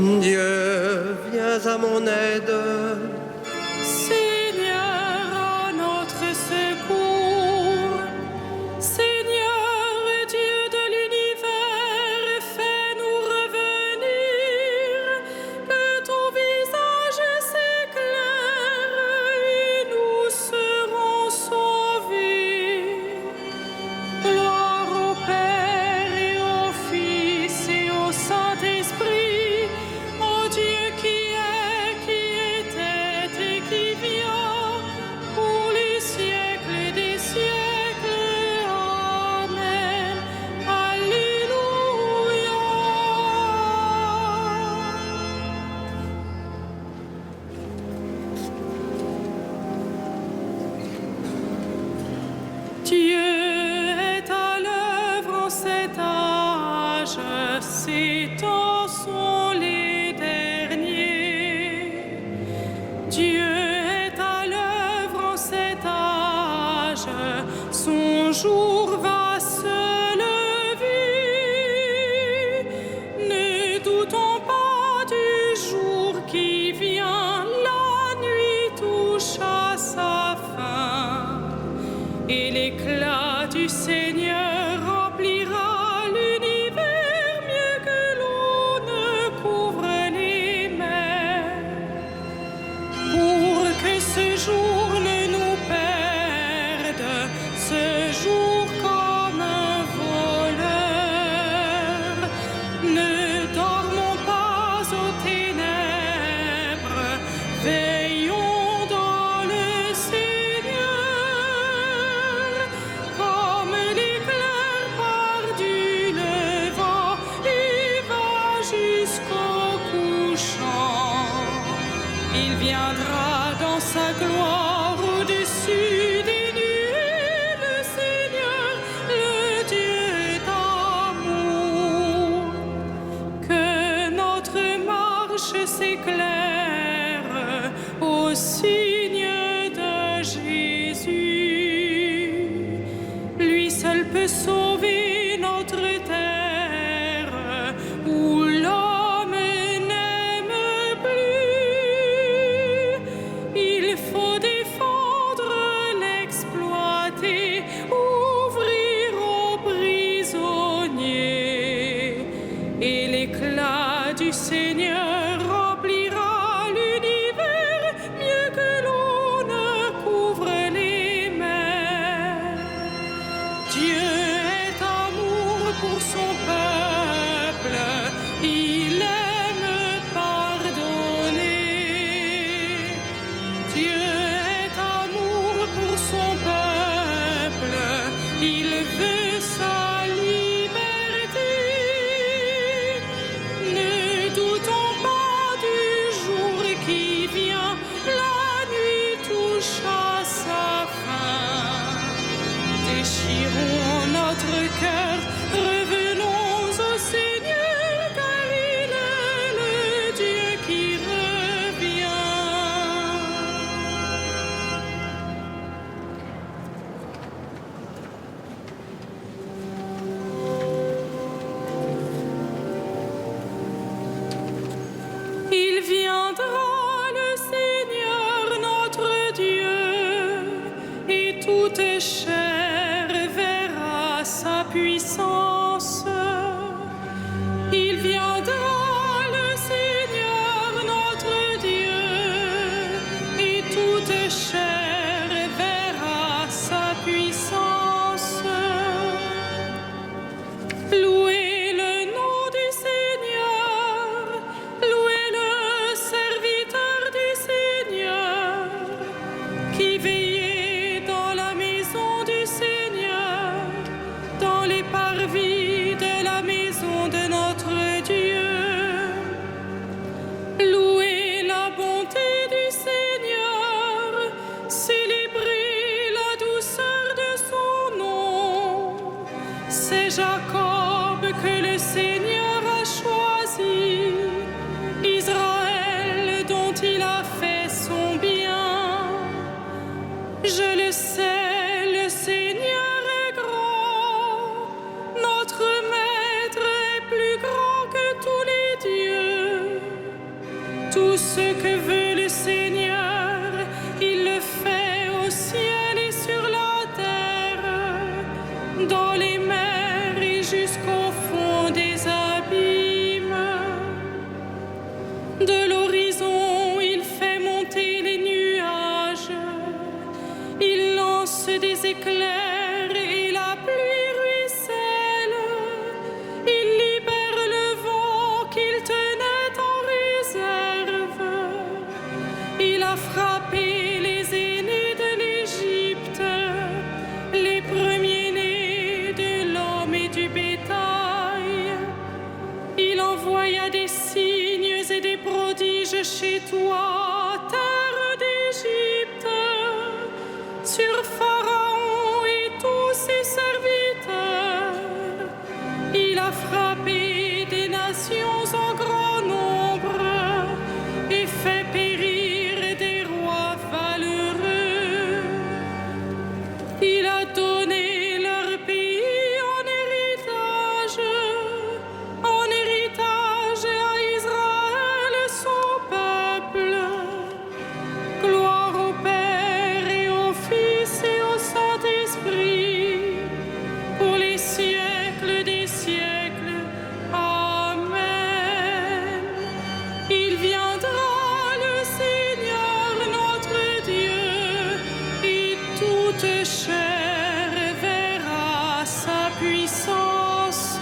Dieu, viens à mon aide. Seigneur, à notre secours. Seigneur, Dieu de l'univers, fais-nous revenir, que ton visage s'éclaire et nous serons sauvés. Gloire au Père et au Fils et au Saint-Esprit, au Dieu qui est, qui était et qui vient, pour les siècles des siècles. Amen. Alléluia. Dieu est à l'œuvre en cet âge, ces temps sont les derniers. Dieu est à l'œuvre en cet âge, son jour va se lever. Ne doutons pas du jour qui vient, la nuit touche à sa fin. Et l'éclat du Seigneur remplira l'univers mieux que l'eau ne couvre les mers. Pour que ce jour ne nous perde, ce jour comme un voleur, ne dormons pas aux ténèbres, veillons dans le Seigneur, comme l'éclair part du levant et va jusqu'au couchant. Il viendra dans sa gloire au-dessus des nuées, le Seigneur, le Dieu d'amour. Que notre marche s'éclaire au signe de Jésus. Lui seul peut sauver notre terre où l'homme n'aime plus. Il faut défendre l'exploité, ouvrir aux prisonniers. Et l'éclat du Seigneur remplira l'univers mieux que l'eau ne couvre les mers. Dieu est amour pour son peuple, il aime pardonner. Dieu est amour pour son peuple, il veut sa liberté. Ne doutons pas du jour qui vient, la nuit touche à sa fin. Déchirons notre cœur, revenons au Seigneur, car il est le Dieu qui revient. Il viendra le Seigneur notre Dieu, et toute chair verra sa puissance. Il viendra le Seigneur notre Dieu, et toute chair verra sa puissance. Louez le nom du Seigneur, louez le serviteur du Seigneur, qui veillait dans la maison du Seigneur, dans les parvis de la maison de notre Dieu. Louez la bonté du Seigneur, célébrez la douceur de son nom. C'est Jacob que le Seigneur a choisi, Israël dont il a fait son bien. Je le sais, le Seigneur est grand, notre Maître est plus grand que tous les dieux. Tout ce que veut le Seigneur, il le fait au ciel et sur la terre, dans les mers et jusqu'au fond des abîmes. De l'horizon, il fait monter les nuages, il lance des éclairs et la pluie ruisselle, il libère le vent qu'il tenait en réserve, il a frappé les aînés de l'Égypte, les premiers-nés de l'homme et du bétail. Il envoya des signes et des prodiges chez toi, terre d'Égypte, sur Pharaon et tous ses serviteurs. Il a frappé des nations en grand nombre et fait périr des rois valeureux. Il a donné leur pays en héritage à Israël son peuple. Gloire au Père et au Fils et au Saint-Esprit, pour les siècles des siècles. Amen. Il viendra le Seigneur notre Dieu, et toute chair verra sa puissance.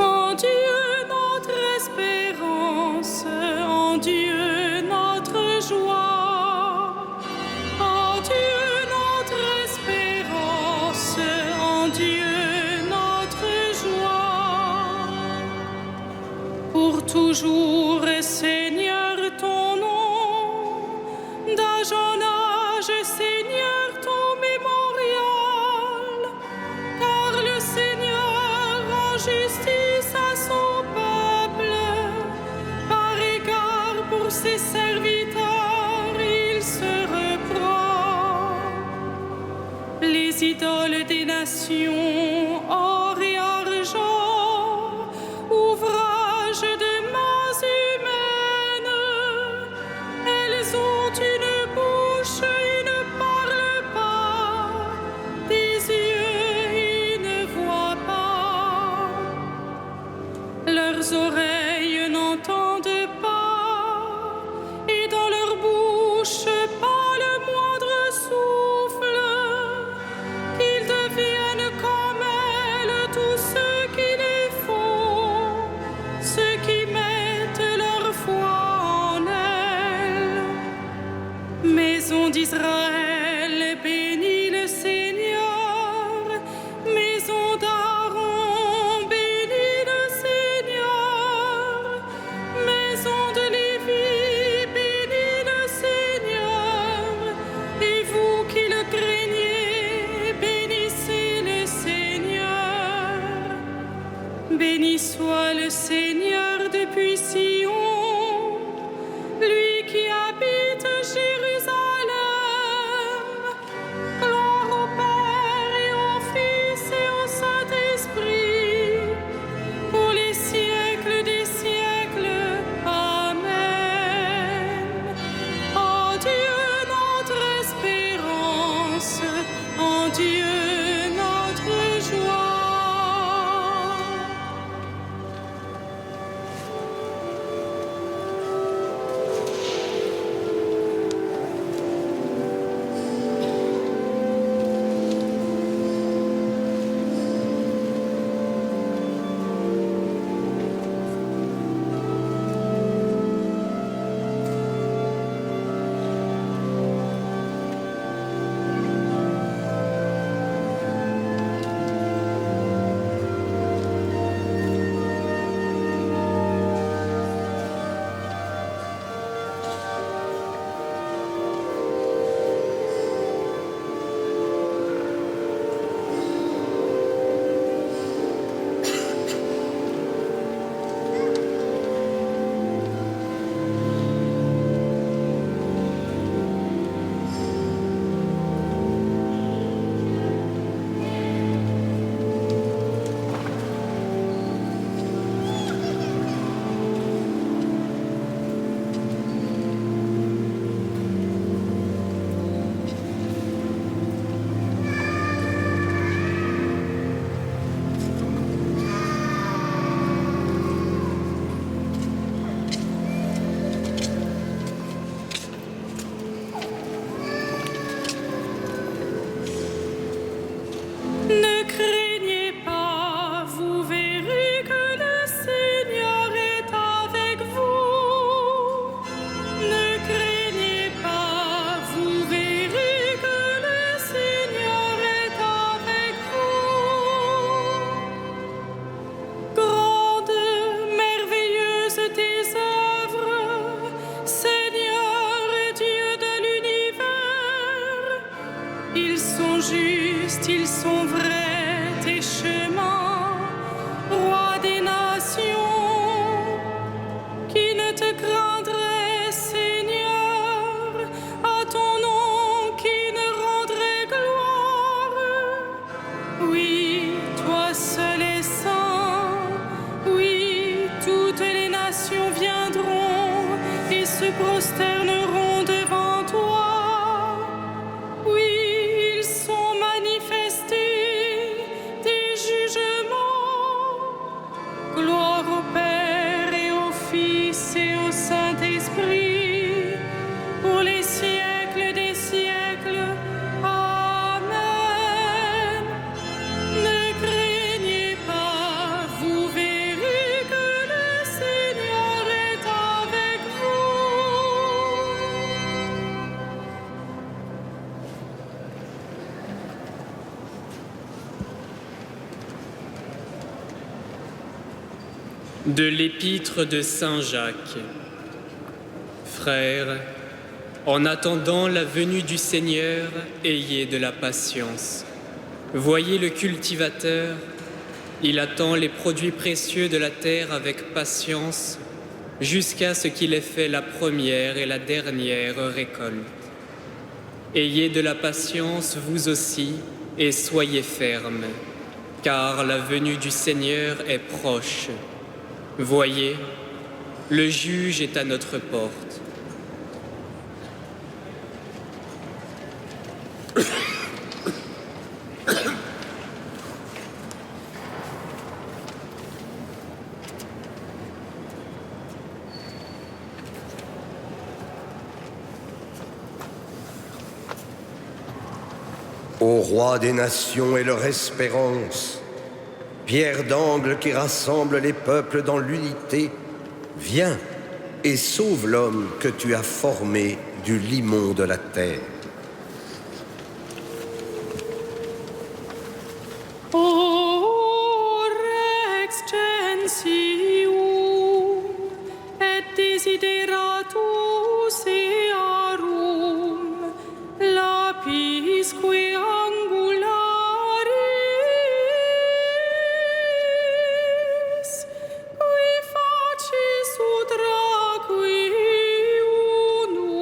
En Dieu notre espérance, en Dieu notre joie, en Dieu notre espérance, en Dieu notre joie. Pour toujours, Seigneur, ton nom, d'âge en âge, Seigneur, ton mémorial, car le Seigneur rend justice à son peuple, par égard pour ses serviteurs, il se reprend. Les idoles des nations, or et argent, ouvrage de mains humaines, elles ont une bouche et ne parlent pas, des yeux et ne voient pas, leurs oreilles n'entendent pas, et dans leur bouche pas le moindre souffle, qu'ils deviennent comme elles tous ceux qui les font, ceux qui mettent leur foi en elles. Maison d'Israël, bénis le Seigneur, maison d'Aaron, bénis le Seigneur, maison de Lévi, bénis le Seigneur, et vous qui le craignez, bénissez le Seigneur. Béni soit le Seigneur depuis Sion, lui prosterneront devant toi. Oui, ils sont manifestés tes jugements. Gloire au Père et au Fils et au Saint-Esprit, pour les siècles des siècles. Amen. Ne craignez pas, vous verrez que le Seigneur est avec vous. De l'épître de Saint Jacques. Frères, en attendant la venue du Seigneur, ayez de la patience. Voyez le cultivateur, il attend les produits précieux de la terre avec patience, jusqu'à ce qu'il ait fait la première et la dernière récolte. Ayez de la patience vous aussi, et soyez fermes, car la venue du Seigneur est proche. Voyez, le juge est à notre porte. Ô roi des nations et leur espérance, pierre d'angle qui rassemble les peuples dans l'unité, viens et sauve l'homme que tu as formé du limon de la terre. O Rex gentium et desideratus earum lapisque angularis qui facis ut unum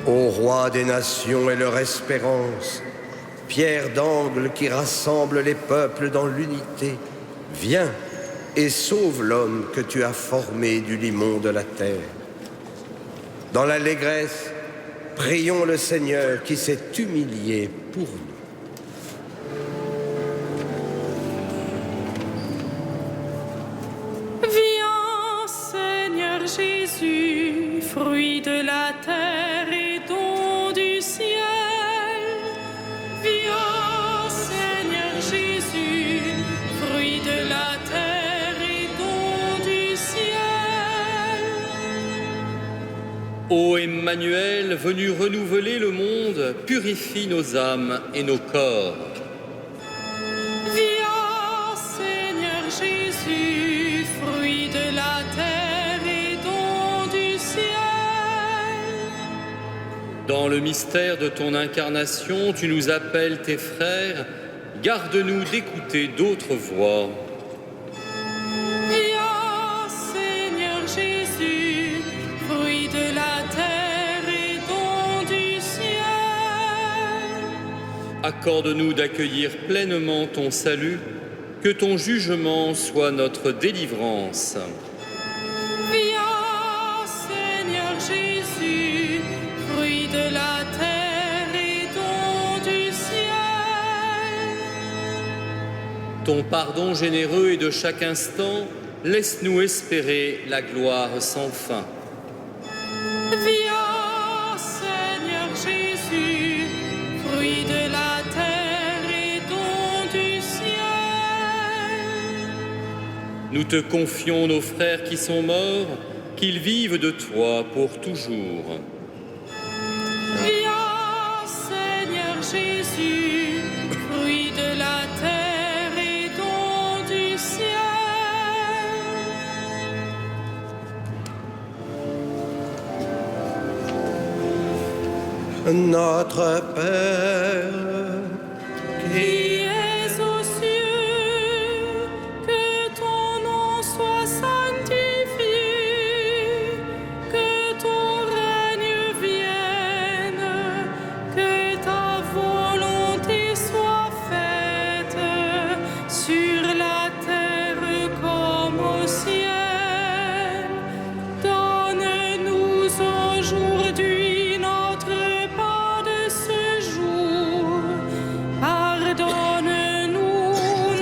Ô roi des nations et leur espérance, pierre d'angle qui rassemble les peuples dans l'unité, viens et sauve l'homme que tu as formé du limon de la terre. Dans l'allégresse, prions le Seigneur qui s'est humilié pour nous. Viens, Seigneur Jésus, fruit de la terre et don du ciel. Viens, Seigneur Jésus, fruit de la terre et don du ciel. Ô Emmanuel, venu renouveler le monde, purifie nos âmes et nos corps. Viens, Seigneur Jésus, fruit de la terre et don du ciel. Dans le mystère de ton incarnation, tu nous appelles tes frères, garde-nous d'écouter d'autres voix. Viens, Seigneur Jésus, fruit de la terre et don du ciel. Accorde-nous d'accueillir pleinement ton salut, que ton jugement soit notre délivrance. Viens, Seigneur Jésus, fruit de la terre et don du ciel. Ton pardon généreux et de chaque instant, laisse-nous espérer la gloire sans fin. Viens, Seigneur Jésus, fruit de la terre et don du ciel. Nous te confions nos frères qui sont morts, qu'ils vivent de toi pour toujours. Viens, Seigneur Jésus, fruit de la terre et don du ciel. Notre Père, Qui es aux cieux, que ton nom soit sanctifié, que ton règne vienne, que ta volonté soit faite sur la terre comme au ciel. Donne-nous aujourd'hui notre pain de ce jour. Pardonne-nous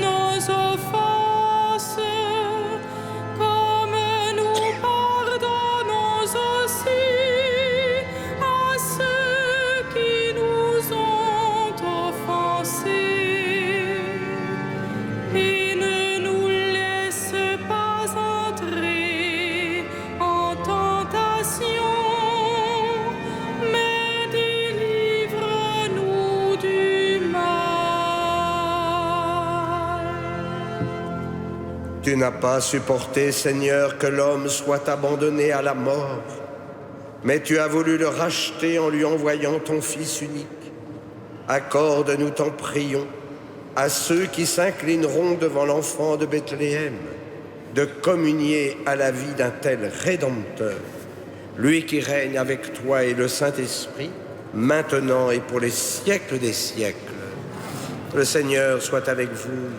nos offenses, comme nous pardonnons aussi à ceux qui nous ont offensés. Et ne nous laisse pas entrer en tentation, mais délivre-nous du mal. tu n'as pas supporté, Seigneur, que l'homme soit abandonné à la mort, mais tu as voulu le racheter en lui envoyant ton Fils unique. Accorde-nous, t'en prions, à ceux qui s'inclineront devant l'enfant de Bethléem, de communier à la vie d'un tel Rédempteur, lui qui règne avec toi et le Saint-Esprit, maintenant et pour les siècles des siècles. Le Seigneur soit avec vous.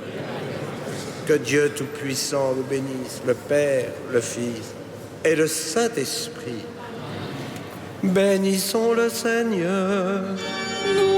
Que Dieu Tout-Puissant nous bénisse, le Père, le Fils et le Saint-Esprit. Bénissons le Seigneur. Nous